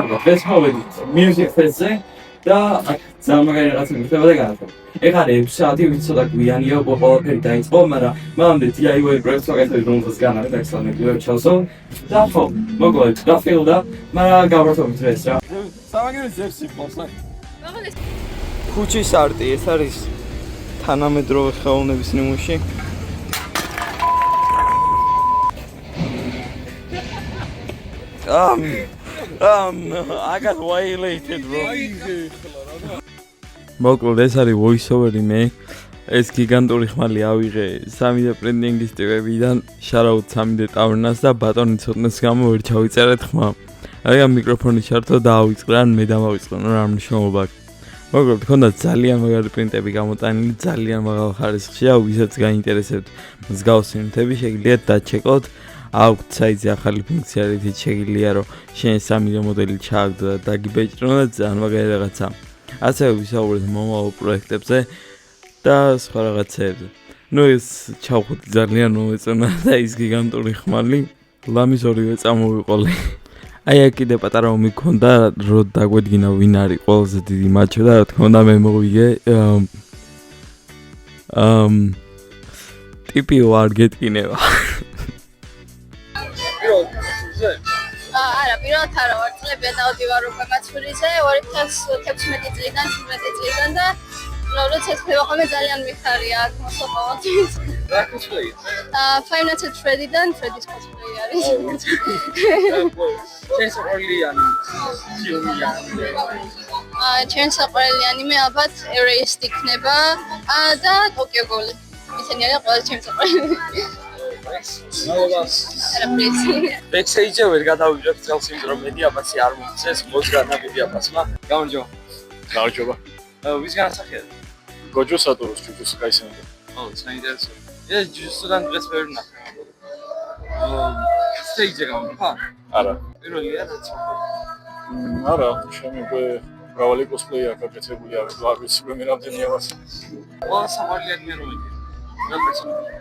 დღეს მოვედით Music Fest-ზე და ძალიან მაგარი რაღაცა მიხდება და განაცხადა. ეხლა 6 საათი ვით ცოტა გვიანია ყველაფერი დაიწყო, მაგრამ მანამდე DIY პროექტს ვაკეთებ რომელსაც განაღებ ექსპერიმენტულად ჩავსო. და ხო, მოგოეთ გაფილდა, მაგრამ გავართავით ეს რა. სამაგერი ზევსი ფოსა. ქუჩის არტი ეს არის თანამედროვე ხელოვნების ნიმუში. I got violated, bro. მოკლედ ეს არის voice-over-ი მე. ეს გიგანტური ხმალი ავიღე 3D printing-ის ტიპებიდან, შარაუთ 3D ტავრნას და ბატონი ცოტნეს გამო ვერ ჩავიწერეთ ხმა. აი მიკროფონი ჩართო და ავიწყრე, ან მე დამავიწყრე, რა მნიშვნელობა აქვს. მოკლედ მქონდა ძალიან მაგარი პრინტები გამოტანილი, ძალიან მაღალ ხარისხშია, ვისაც გაინტერესებთ მსგავსი ნივთები შეგიძლიათ დაჩეკოთ. აქვთ საიტზე ახალი ფუნქცია, რითიც შეგიძლია რომ შენ 3D მოდელი ჩააგდო და დაგიბეჭდრო და ძალიან მაგარი რაღაცა. ასევე ვისაუბრეთ მომავალ პროექტებზე და სხვა რაღაცებზე. ნუ ეს ჩავხუტი ძალიან მომეწონა და ის გიგანტური ხმალი ლამის ორივე წამოვიყოლე. აი აქ კიდე პატარა ომი გქონდა, რომ დაგვედგინა ვინ არის ყველაზე დიდი მაჩო და რა თქმა უნდა მე მოვიგე. ტიპი ვარ გეტკინება. არა, პირველად არა ვარ წლებია დავდივარ უკვე მაცურიზე 2016 წლიდან, 17 წლიდან და როცა ეს ხმება ძალიან მიხარია აქ მოსაყავად. რა cosplay? Five Nights at Freddy-დან Freddy's cosplay არის. ჩენსაყრელი ჩენსაყრელი ანიმე ალბათ Erased იქნება და Tokyo Ghoul. ისინი არიან ყველა ჩენსაყრელი. Backstage-ზე ვერ გადავიღებ წელს იმ რომ მედიაპასი არ მომწეს, მოსგანა მედიაპასმა. გამარჯობა. გამარჯობა. ვის განსახია? გოჯო სატუროს ჯუჯუს კაისენდა. საინტერესო. ეს ჯუჯუსთან დღეს ვერ ვნახე. stage-ზე გამიხა? არა. პირველია რაც არა, ჩემი უკვე მრავალი cosplay აქვს გაკეთებული, არ ვიცი რომ რამდენია მას. ყველა სამართლიანი რომ იგი. რა პერსონაჟია?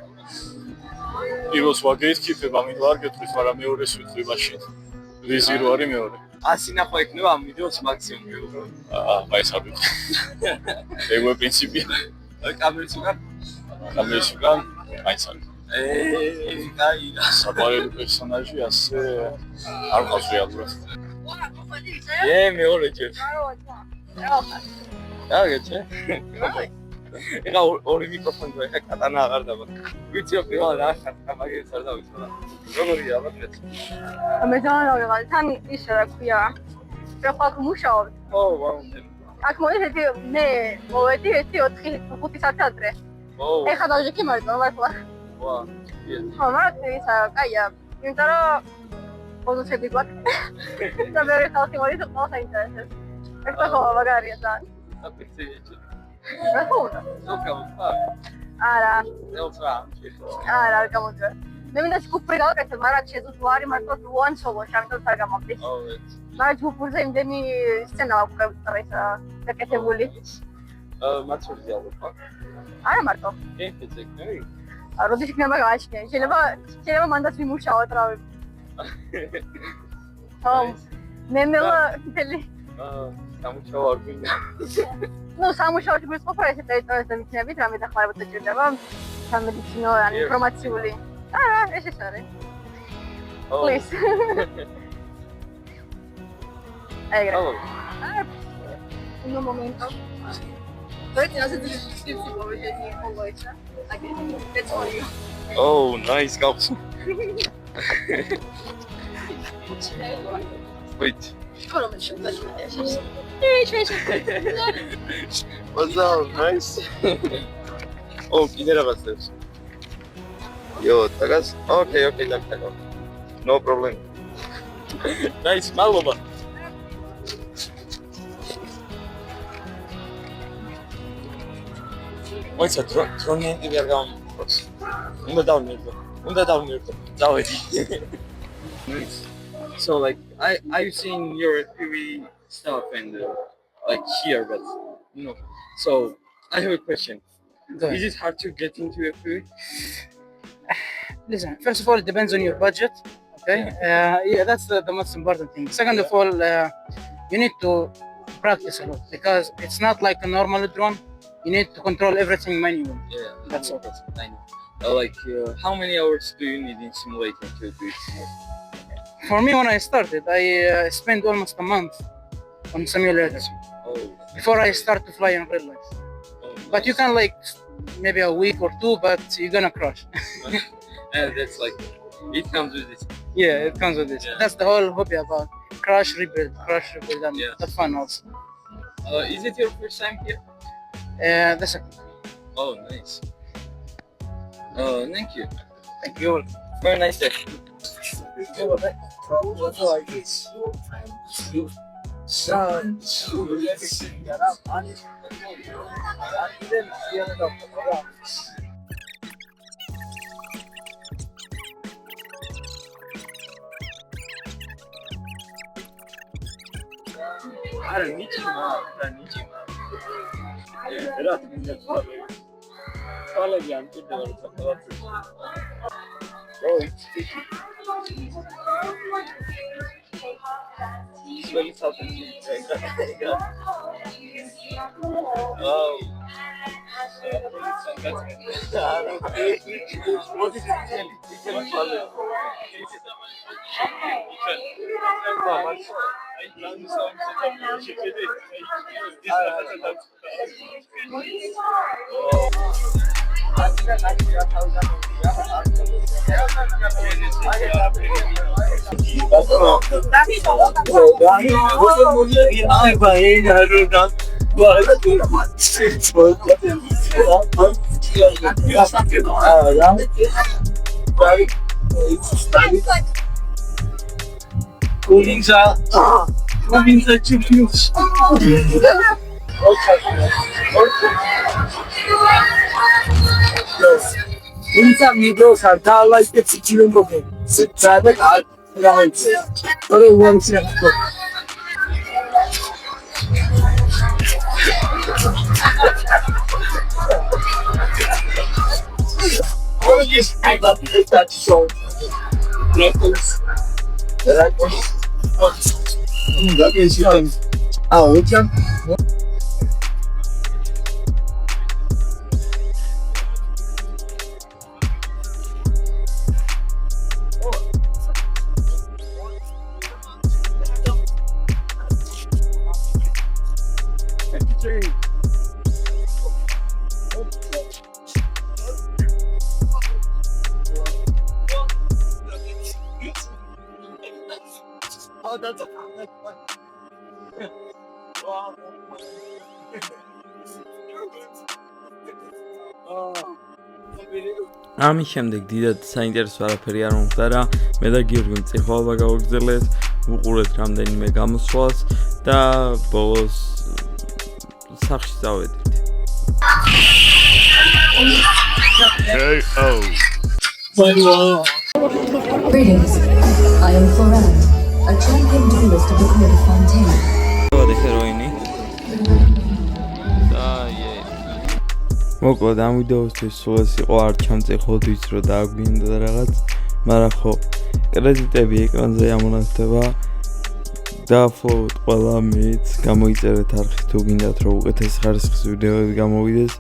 პირველს ვაგეითქიფებ, ამით ვარ გეტყვით, მაგრამ მეორეს ვიტყვი მაშინ. რიზი რო არის მეორე. 100 ნახვა იქნება ამ ვიდეოს მაქსიმუმი. აი საბით. ეგ პრინციპია. კამერას უკან? კამერას უკან, აი საბით. კაი. საყვარელი პერსონაჟი ასე არ ყავს რეალურად. მეორე ჯერ. რა გეჩე? ეხა ორი მიკროფონი და ეხა კატანა აღარ დაბა. ვიცი რომ პირველად რა ხარ, მაგერიც არ დავიცვალა. როგორია ალბათ ეს? მე დავიღალე თან ის რა ქვია. ფეხაკ მუშაობ. ვაუ. აქ მოიწეთი მე მოვედი 4-5 საათი ადრე. ეხა დავჟეკი მარტო მართლა. ვა. მაგრამ ისა კაია. იმიტომ რომ პოზიციები გვაქვს. და მე ხალხი მოიწევს ყველა საინტერესოს. ეს ხო მაგარია ძალიან. აპეცეიჭი. რა ხოდა? არა. არა, არ გამოძრა. მე მინდა ჯგუფი გავაკეთე, მაგრამ შეძლო არის მარტო one solo, ამიტომ არ გამომდის. მაგრამ ჯგუფურზე იმდენი სცენა აქვს გაკეთებული. მაცურიზე ალბათ ხო? არა მარტო. კეთეცეკნები? როდის იქნება გააჩნია? შეიძლება მანდაც ვიმუშაოთ რავი. მე მთელი სამუშაო არ გვინდა. ნუ სამუშაოში გვიწყობა ესე ტერიტორიაზე მიქნებით, რამე დახმარება ჭირდება. სამედიცინო ან ინფორმაციული. არა, ეს არის. Please. ეგრე. Un momento. Vete, hace tiempo que me pongo esa. Aquí. Let's go. Oh, nice cops. Wait. What's up? Nice. Oh, კიდე რაღაც ეს. Yo, tagad. Okay, დაგტაკო. No problem. Nice, მადლობა. მოიცა დრონები არ გამომწოს. უნდა დავნერდო. წავედი. Nice. So like I've seen your FPV stuff and like here, but you know. So I have a question. Is it hard to get into FPV? Listen, first of all, it depends on your budget. Okay. Yeah, that's the most important thing. Second of all, you need to practice a lot because it's not like a normal drone. You need to control everything manually. Yeah, That's all. I know. How many hours do you need in simulator to do it? For me, when I started, I spent almost a month on simulators Oh, before I start to fly in real life. But you can like maybe a week or two, but you're gonna crash. and that's like it comes with it. Yeah, it comes with this. Yeah. That's the whole hobby about crash, rebuild, and Yeah. the fun also. Is it your first time here? The second. Oh, nice. Thank you. Thank you. Very nice day. ამის შემდეგ დიდად საინტერესო არაფერი არ მომხდარა. მე და გიორგი მწიხვალობა გავაგრძელეთ, ვუყურეთ რამდენიმე გამოსვლას და ბოლოს სახში წავედით. Greetings. I am Floran, a champion duelist of the court of Fontaine. მოკლედ ამ ვიდეოსთვის სულ ეს იყო, არ ჩამწეხოთ ვიცი რომ დააგვიანდა და რაღაც, მაგრამ ხო კრედიტები ეკრანზე ამონახდება. დააფლოვოთ ყველა მეც, გამოიწერეთ არხი თუ გინდათ რომ უკეთესი ხარისხის ვიდეოები გამოვიდეს,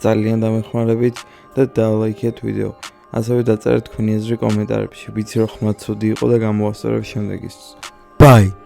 ძალიან დამეხმარებით და დალაიქეთ ვიდეო. ასევე დაწერეთ თქვენი აზრი კომენტარებში. ვიცი რომ ხმად ცუდი იყო და გამოვასწორებ შემდეგისთვის. Bye.